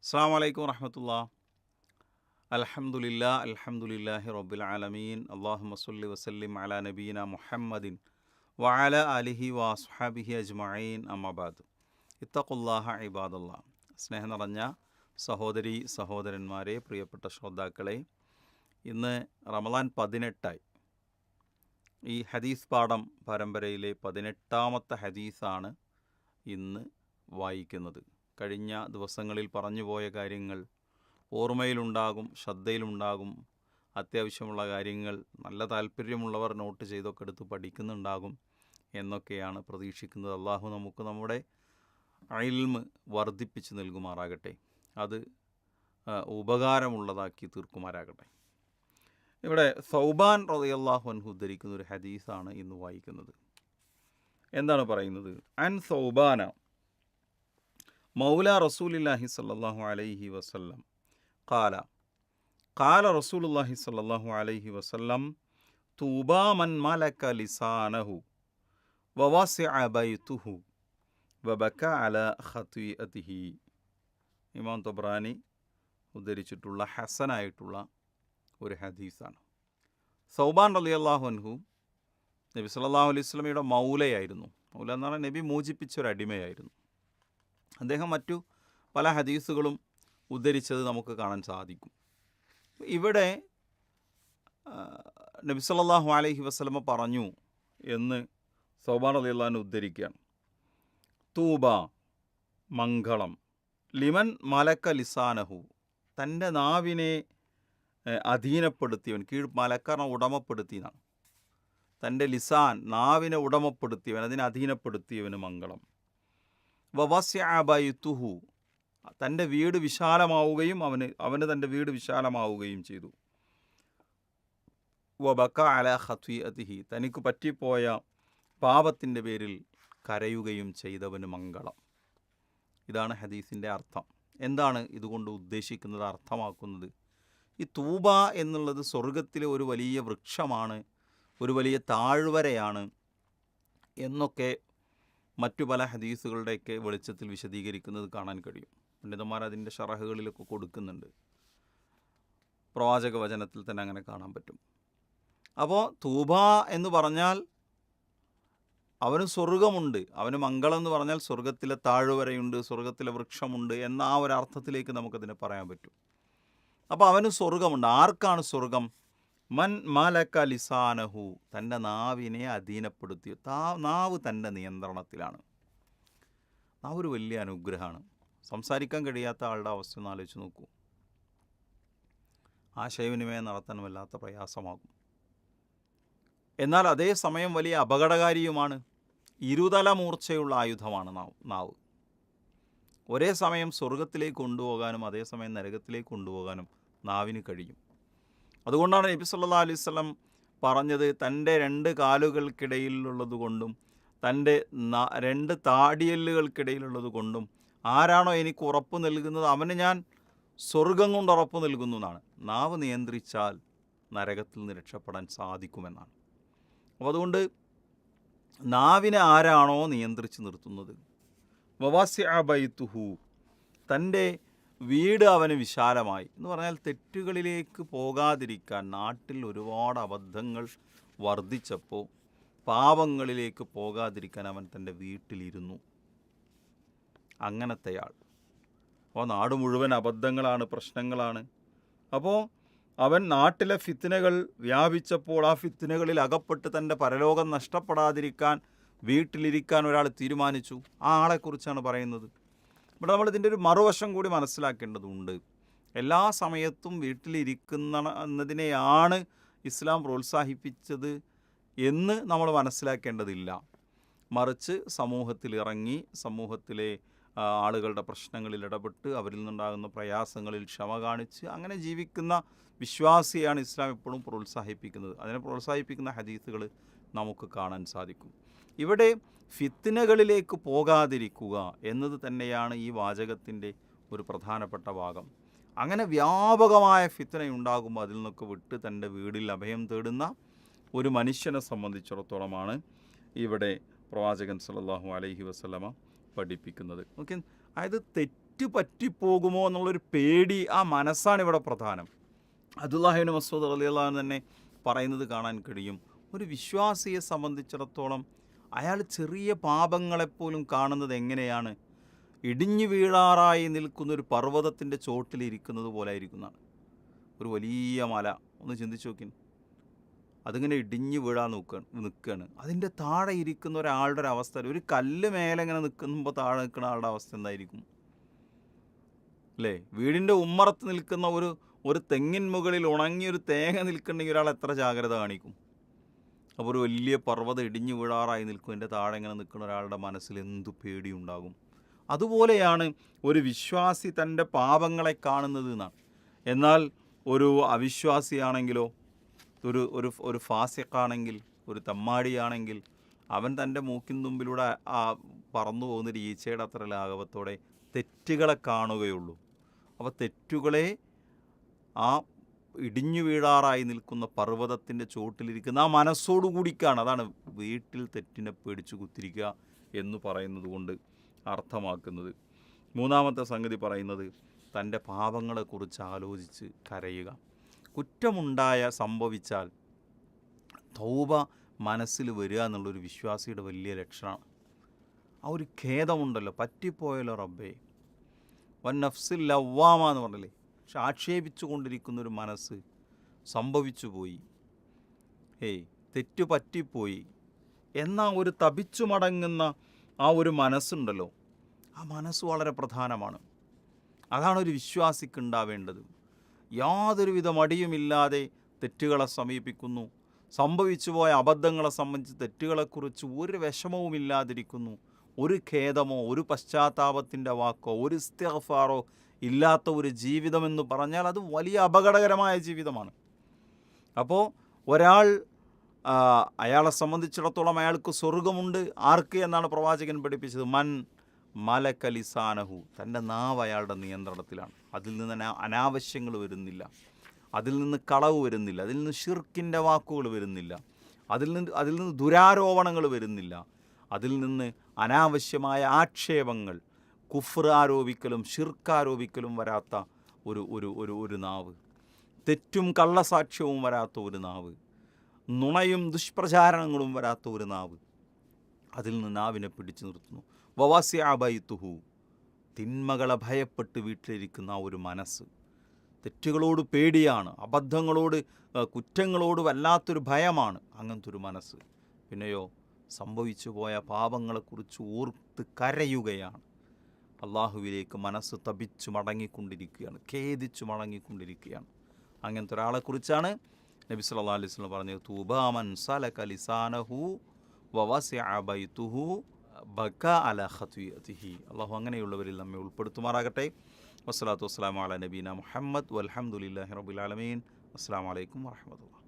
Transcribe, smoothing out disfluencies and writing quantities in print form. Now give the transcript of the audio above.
അസ്സലാമു അലൈക്കും വറഹ്മത്തുള്ളാഹി. അൽഹംദുലില്ലാഹി റബ്ബിൽ ആലമീൻ. അല്ലാഹുമ്മ സ്വല്ലി വസല്ലിം അലാ നബീന മുഹമ്മദിൻ വഅലാ ആലിഹി വഅസ്ഹാബിഹി അജ്മഈൻ. അമ്മാ ബഅദ്. ഇത്തഖുല്ലാഹ ഇബാദല്ലാഹ്. സ്നേഹം നിറഞ്ഞ സഹോദരി സഹോദരന്മാരെ, പ്രിയപ്പെട്ട ശ്രോതാക്കളെ, ഇന്ന് റമളാൻ 18 ഈ ഹദീസ് പാഠം പരമ്പരയിലെ 18ാമത്തെ ഹദീസാണ് ഇന്ന് വായിക്കുന്നത്. കഴിഞ്ഞ ദിവസങ്ങളിൽ പറഞ്ഞുപോയ കാര്യങ്ങൾ ഓർമ്മയിലുണ്ടാകും, ശ്രദ്ധയിലുണ്ടാകും. അത്യാവശ്യമുള്ള കാര്യങ്ങൾ നല്ല താല്പര്യമുള്ളവർ നോട്ട് ചെയ്തൊക്കെ എടുത്ത് പഠിക്കുന്നുണ്ടാകും എന്നൊക്കെയാണ് പ്രതീക്ഷിക്കുന്നത്. അള്ളാഹു നമുക്ക് നമ്മുടെ ഇൽമ് വർദ്ധിപ്പിച്ച് നൽകുമാറാകട്ടെ, അത് ഉപകാരമുള്ളതാക്കി തീർക്കുമാറാകട്ടെ. ഇവിടെ സൗബാൻ റളിയല്ലാഹു അൻഹു ഉദ്ധരിക്കുന്ന ഒരു ഹദീസാണ് ഇന്ന് വായിക്കുന്നത്. എന്താണ് പറയുന്നത്? അൻ സൗബാന മൗല റസൂലില്ലാഹി സല്ലല്ലാഹു അലൈഹി വസല്ലം ഖാല ഖാല റസൂലുള്ളാഹി സല്ലല്ലാഹു അലൈഹി വസല്ലം തൂബാ മൻ മലക ലിസാനഹു വവസിഅ ബൈതുഹു വബക അലാ ഖതീഅതിഹി. ഇമാം തബ്രാനി ഉദ്ധരിച്ചിട്ടുള്ള ഹസനായിട്ടുള്ള ഒരു ഹദീസാണ്. സൗബാൻ റളിയല്ലാഹു അൻഹു നബി സല്ലല്ലാഹു അലൈഹി വസല്ലമയുടെ മൗലയായിരുന്നു. മൗല എന്ന് പറഞ്ഞാൽ നബി മോചിപ്പിച്ചൊരടിമയായിരുന്നു. അദ്ദേഹം മറ്റു പല ഹദീസുകളും ഉദ്ധരിച്ചത് നമുക്ക് കാണാൻ സാധിക്കും. ഇവിടെ നബി സല്ലല്ലാഹു അലൈഹി വസല്ലമ പറഞ്ഞു എന്ന് സൗബാൻ റളിയല്ലാഹു അൻഹു ഉദ്ധരിക്കുകയാണ്. തൂബ, മംഗളം, ലിമൻ മലക്ക ലിസാനഹു, തൻ്റെ നാവിനെ അധീനപ്പെടുത്തിയവൻ, മലക്കറ ഉടമപ്പെടുത്തിയതാണ്. തൻ്റെ ലിസാൻ, നാവിനെ ഉടമപ്പെടുത്തിയവൻ, അതിനെ അധീനപ്പെടുത്തിയവന് മംഗളം. വവസിഅ ബൈതുഹു, തൻ്റെ വീട് വിശാലമാവുകയും അവന് തൻ്റെ വീട് വിശാലമാവുകയും ചെയ്തു. വബക അലാ ഖതീഅതിഹി, തനിക്ക് പറ്റിപ്പോയ പാപത്തിൻ്റെ പേരിൽ കരയുകയും ചെയ്തവന് മംഗളം. ഇതാണ് ഹദീസിൻ്റെ അർത്ഥം. എന്താണ് ഇതുകൊണ്ട് ഉദ്ദേശിക്കുന്നത്, അർത്ഥമാക്കുന്നത്? ഈ തൂബ എന്നുള്ളത് സ്വർഗത്തിലെ ഒരു വലിയ വൃക്ഷമാണ്, ഒരു വലിയ താഴ്വരയാണ് എന്നൊക്കെ മറ്റു പല ഹദീസുകളുടെയൊക്കെ വെളിച്ചത്തിൽ വിശദീകരിക്കുന്നത് കാണാൻ കഴിയും. പണ്ഡിതന്മാർ അതിൻ്റെ ഷറഹുകളിലൊക്കെ കൊടുക്കുന്നുണ്ട്. പ്രവാചക വചനത്തിൽ തന്നെ അങ്ങനെ കാണാൻ പറ്റും. അപ്പോൾ തൂബ എന്ന് പറഞ്ഞാൽ അവന് സ്വർഗമുണ്ട്, അവന് മംഗളം എന്ന് പറഞ്ഞാൽ സ്വർഗത്തിലെ താഴ്വരയുണ്ട്, സ്വർഗത്തിലെ വൃക്ഷമുണ്ട് എന്ന ആ ഒരു അർത്ഥത്തിലേക്ക് നമുക്കതിനെ പറയാൻ പറ്റും. അപ്പോൾ അവന് സ്വർഗമുണ്ട്. ആർക്കാണ് സ്വർഗം? മൻ മലക ലിസാനഹു, തൻ്റെ നാവിനെ അധീനപ്പെടുത്തി. നാവ് തൻ്റെ നിയന്ത്രണത്തിലാണ്. നാവ് ഒരു വലിയ അനുഗ്രഹമാണ്. സംസാരിക്കാൻ കഴിയാത്ത ആളുടെ അവസ്ഥ ഒന്ന് ആലോചിച്ച് നോക്കൂ. ആശയവിനിമയം നടത്താൻ വല്ലാത്ത പ്രയാസമാകും. എന്നാൽ അതേ സമയം വലിയ അപകടകാരിയുമാണ്. ഇരുതല മൂർച്ചയുള്ള ആയുധമാണ് നാവ്. ഒരേ സമയം സ്വർഗത്തിലേക്ക് കൊണ്ടുപോകാനും അതേസമയം നരകത്തിലേക്ക് കൊണ്ടുപോകാനും നാവിന് കഴിയും. അതുകൊണ്ടാണ് നബി സല്ലല്ലാഹു അലൈഹി വസല്ലം പറഞ്ഞത്, തൻ്റെ 2 കാലുകൾക്കിടയിലുള്ളത് കൊണ്ടും തൻ്റെ 2 താടിയെല്ലുകൾക്കിടയിലുള്ളത് കൊണ്ടും ആരാണോ എനിക്ക് ഉറപ്പ് നൽകുന്നത് അവന് ഞാൻ സ്വർഗം കൊണ്ട് ഉറപ്പ് നൽകുന്നു എന്നാണ്. നാവ് നിയന്ത്രിച്ചാൽ നരകത്തിൽ നിന്ന് രക്ഷപ്പെടാൻ സാധിക്കുമെന്നാണ്. അപ്പോൾ അതുകൊണ്ട് നാവിനെ ആരാണോ നിയന്ത്രിച്ച് നിർത്തുന്നത്, വവസിഅ ബൈതുഹു, തൻ്റെ വീട് അവന് വിശാലമായി എന്ന് പറഞ്ഞാൽ തെറ്റുകളിലേക്ക് പോകാതിരിക്കാൻ. നാട്ടിൽ ഒരുപാട് അബദ്ധങ്ങൾ വർദ്ധിച്ചപ്പോൾ പാപങ്ങളിലേക്ക് പോകാതിരിക്കാൻ അവൻ തൻ്റെ വീട്ടിലിരുന്നു. അങ്ങനത്തെയാൾ. അപ്പോൾ നാട് മുഴുവൻ അബദ്ധങ്ങളാണ്, പ്രശ്നങ്ങളാണ്. അപ്പോൾ അവൻ നാട്ടിലെ ഫിത്നകൾ വ്യാപിച്ചപ്പോൾ ആ ഫിത്നകളിൽ അകപ്പെട്ട് തൻ്റെ പരലോകം നഷ്ടപ്പെടാതിരിക്കാൻ വീട്ടിലിരിക്കാൻ ഒരാൾ തീരുമാനിച്ചു. ആ ആളെക്കുറിച്ചാണ് പറയുന്നത്. ഇവിടെ നമ്മൾ ഇതിൻ്റെ ഒരു മറുവശം കൂടി മനസ്സിലാക്കേണ്ടതുണ്ട്. എല്ലാ സമയത്തും വീട്ടിലിരിക്കുന്നതിനെയാണ് ഇസ്ലാം പ്രോത്സാഹിപ്പിച്ചത് എന്ന് നമ്മൾ മനസ്സിലാക്കേണ്ടതില്ല. മറിച്ച് സമൂഹത്തിലിറങ്ങി സമൂഹത്തിലെ ആളുകളുടെ പ്രശ്നങ്ങളിൽ ഇടപെട്ട് അവരിൽ നിന്നുണ്ടാകുന്ന പ്രയാസങ്ങളിൽ ക്ഷമ കാണിച്ച് അങ്ങനെ ജീവിക്കുന്ന വിശ്വാസിയാണ് ഇസ്ലാം എപ്പോഴും പ്രോത്സാഹിപ്പിക്കുന്നത്. അതിനെ പ്രോത്സാഹിപ്പിക്കുന്ന ഹദീസുകൾ നമുക്ക് കാണാൻ സാധിക്കും. ഇവിടെ ഫിത്നകളിലേക്ക് പോകാതിരിക്കുക എന്നത് തന്നെയാണ് ഈ വാചകത്തിൻ്റെ ഒരു പ്രധാനപ്പെട്ട ഭാഗം. അങ്ങനെ വ്യാപകമായ ഫിത്നയുണ്ടാകുമ്പോൾ അതിൽ നിന്നൊക്കെ വിട്ട് തൻ്റെ വീടിൽ അഭയം തേടുന്ന ഒരു മനുഷ്യനെ സംബന്ധിച്ചിടത്തോളമാണ് ഇവിടെ പ്രവാചകൻ സല്ലല്ലാഹു അലൈഹി വസല്ലമ പഠിപ്പിക്കുന്നത്. ഓക്കെ, അതായത് തെറ്റ് പറ്റിപ്പോകുമോ എന്നുള്ളൊരു പേടി, ആ മനസ്സാണ് ഇവിടെ പ്രധാനം. അബ്ദുല്ലാഹി ഇബ്നു മസ്ഊദ് റളിയല്ലാഹു അൻഹു തന്നെ പറയുന്നത് കാണാൻ കഴിയും. ഒരു വിശ്വാസിയെ സംബന്ധിച്ചിടത്തോളം അയാൾ ചെറിയ പാപങ്ങളെപ്പോലും കാണുന്നത് എങ്ങനെയാണ്? ഇടിഞ്ഞു വീഴാറായി നിൽക്കുന്ന ഒരു പർവ്വതത്തിൻ്റെ ചോട്ടിലിരിക്കുന്നത് പോലെ ആയിരിക്കുന്നതാണ്. ഒരു വലിയ മല ഒന്ന് ചിന്തിച്ച് നോക്കി, അതിങ്ങനെ ഇടിഞ്ഞു വീഴാൻ നിൽക്കുകയാണ്. അതിൻ്റെ താഴെ ഇരിക്കുന്ന ഒരാളുടെ ഒരു അവസ്ഥ, ഒരു കല്ല് മേലെ ഇങ്ങനെ നിൽക്കുമ്പോൾ താഴെ നിൽക്കുന്ന ആളുടെ അവസ്ഥ എന്തായിരിക്കും അല്ലേ? വീടിൻ്റെ ഉമ്മറത്ത് നിൽക്കുന്ന ഒരു തെങ്ങിൻ മുകളിൽ ഉണങ്ങിയൊരു തേങ്ങ നിൽക്കുന്നുണ്ടെങ്കിൽ ഒരാൾ എത്ര ജാഗ്രത കാണിക്കും? അപ്പോൾ ഒരു വലിയ പർവ്വതം ഇടിഞ്ഞു വീഴാറായി നിൽക്കും, എൻ്റെ താഴെ ഇങ്ങനെ നിൽക്കുന്ന ഒരാളുടെ മനസ്സിൽ എന്തു പേടിയുണ്ടാകും? അതുപോലെയാണ് ഒരു വിശ്വാസി തൻ്റെ പാപങ്ങളെ കാണുന്നത് എന്നാണ്. എന്നാൽ ഒരു അവിശ്വാസിയാണെങ്കിലോ, ഒരു ഫാസിഖാണെങ്കിൽ, ഒരു തമ്മാടിയാണെങ്കിൽ, അവൻ തൻ്റെ മൂക്കിൻ തുമ്പിലൂടെ പറന്നു പോകുന്നൊരു ഈച്ചയുടെ അത്ര ലാഘവത്തോടെ തെറ്റുകളെ കാണുകയുള്ളൂ. അപ്പോൾ തെറ്റുകളെ ആ ഇടിഞ്ഞു വീഴാറായി നിൽക്കുന്ന പർവ്വതത്തിൻ്റെ ചോട്ടിലിരിക്കുന്ന ആ മനസ്സോടുകൂടിക്കാണ്. അതാണ് വീട്ടിൽ തെറ്റിനെ പേടിച്ച് കുത്തിരിക്കുക എന്ന് പറയുന്നത് കൊണ്ട് അർത്ഥമാക്കുന്നത്. മൂന്നാമത്തെ സംഗതി പറയുന്നത് തൻ്റെ പാപങ്ങളെക്കുറിച്ച് ആലോചിച്ച് കരയുക. സംഭവിച്ചാൽ തൗബ മനസ്സിൽ വരിക എന്നുള്ളൊരു വിശ്വാസിയുടെ വലിയ ലക്ഷണമാണ്. ആ ഒരു ഖേദമുണ്ടല്ലോ, പറ്റിപ്പോയല്ലോ റബ്ബേ, വൻ നഫ്സിൽ ലവ്വാമ എന്ന് പറഞ്ഞില്ലേ, പക്ഷെ ആക്ഷേപിച്ചു കൊണ്ടിരിക്കുന്നൊരു മനസ്സ്, സംഭവിച്ചു പോയി, തെറ്റു പറ്റിപ്പോയി എന്ന ഒരു തപിച്ചു മടങ്ങുന്ന ആ ഒരു മനസ്സുണ്ടല്ലോ, ആ മനസ്സ് വളരെ പ്രധാനമാണ്. അതാണ് ഒരു വിശ്വാസിക്ക് ഉണ്ടാവേണ്ടത്. യാതൊരുവിധ മടിയുമില്ലാതെ തെറ്റുകളെ സമീപിക്കുന്നു, സംഭവിച്ചു പോയ അബദ്ധങ്ങളെ സംബന്ധിച്ച് തെറ്റുകളെക്കുറിച്ച് ഒരു വിഷമവുമില്ലാതിരിക്കുന്നു, ഒരു ഖേദമോ ഒരു പശ്ചാത്താപത്തിൻ്റെ വാക്കോ ഒരു ഇസ്തിഗ്ഫാറോ ഇല്ലാത്ത ഒരു ജീവിതമെന്ന് പറഞ്ഞാൽ അത് വലിയ അപകടകരമായ ജീവിതമാണ്. അപ്പോൾ ഒരാൾ അയാളെ സംബന്ധിച്ചിടത്തോളം അയാൾക്ക് സ്വർഗമുണ്ട്. ആർക്ക് എന്നാണ് പ്രവാചകൻ പഠിപ്പിച്ചത്? മൻ മലക ലിസാനഹു, തൻ്റെ നാവ് അയാളുടെ നിയന്ത്രണത്തിലാണ്. അതിൽ നിന്ന് അനാവശ്യങ്ങൾ വരുന്നില്ല, അതിൽ നിന്ന് കളവ് വരുന്നില്ല, അതിൽ നിന്ന് ഷിർക്കിൻ്റെ വാക്കുകൾ വരുന്നില്ല, അതിൽ നിന്ന് ദുരാരോപണങ്ങൾ വരുന്നില്ല, അതിൽ നിന്ന് അനാവശ്യമായ ആക്ഷേപങ്ങൾ, കുഫ്ർ ആരോപിക്കലും ഷിർക്ക് ആരോപിക്കലും വരാത്ത ഒരു നാവ്, തെറ്റും കള്ളസാക്ഷ്യവും വരാത്ത ഒരു നാവ്, നുണയും ദുഷ്പ്രചാരണങ്ങളും വരാത്ത ഒരു നാവ്, അതിൽ നിന്ന് നാവിനെ പിടിച്ചു നിർത്തുന്നു. വവാസിഅ ബൈതുഹു, തിന്മകളെ ഭയപ്പെട്ട് വീട്ടിലിരിക്കുന്ന ആ ഒരു മനസ്സ്, തെറ്റുകളോട് പേടിയാണ്, അബദ്ധങ്ങളോട് കുറ്റങ്ങളോട് വല്ലാത്തൊരു ഭയമാണ് അങ്ങനത്തെ ഒരു മനസ്സ്. പിന്നെയോ സംഭവിച്ചു പോയ പാപങ്ങളെക്കുറിച്ച് ഓർത്ത് കരയുകയാണ്. അള്ളാഹുവിലേക്ക് മനസ്സ് തപിച്ചു മടങ്ങിക്കൊണ്ടിരിക്കുകയാണ്, ഖേദിച്ചു മടങ്ങിക്കൊണ്ടിരിക്കുകയാണ്. അങ്ങനത്തെ ഒരാളെക്കുറിച്ചാണ് നബി സല്ലല്ലാഹു അലൈഹി വസല്ലം പറഞ്ഞത്, തൂബാ മൻ സലക ലിസാനഹു വവസിഅ ബൈതുഹു ബക അലാ ഖതിയതിഹി. അള്ളാഹു അങ്ങനെയുള്ളവരിൽ നമ്മെ ഉൾപ്പെടുത്തുമാറാകട്ടെ. വസ്സലാത്തു വസ്സലാമു അലാ നബീന മുഹമ്മദ് വൽഹംദുലില്ലാഹി റബ്ബിൽ ആലമീൻ. അസ്സലാമു അലൈക്കും വറഹ്മത്തുള്ളാഹി.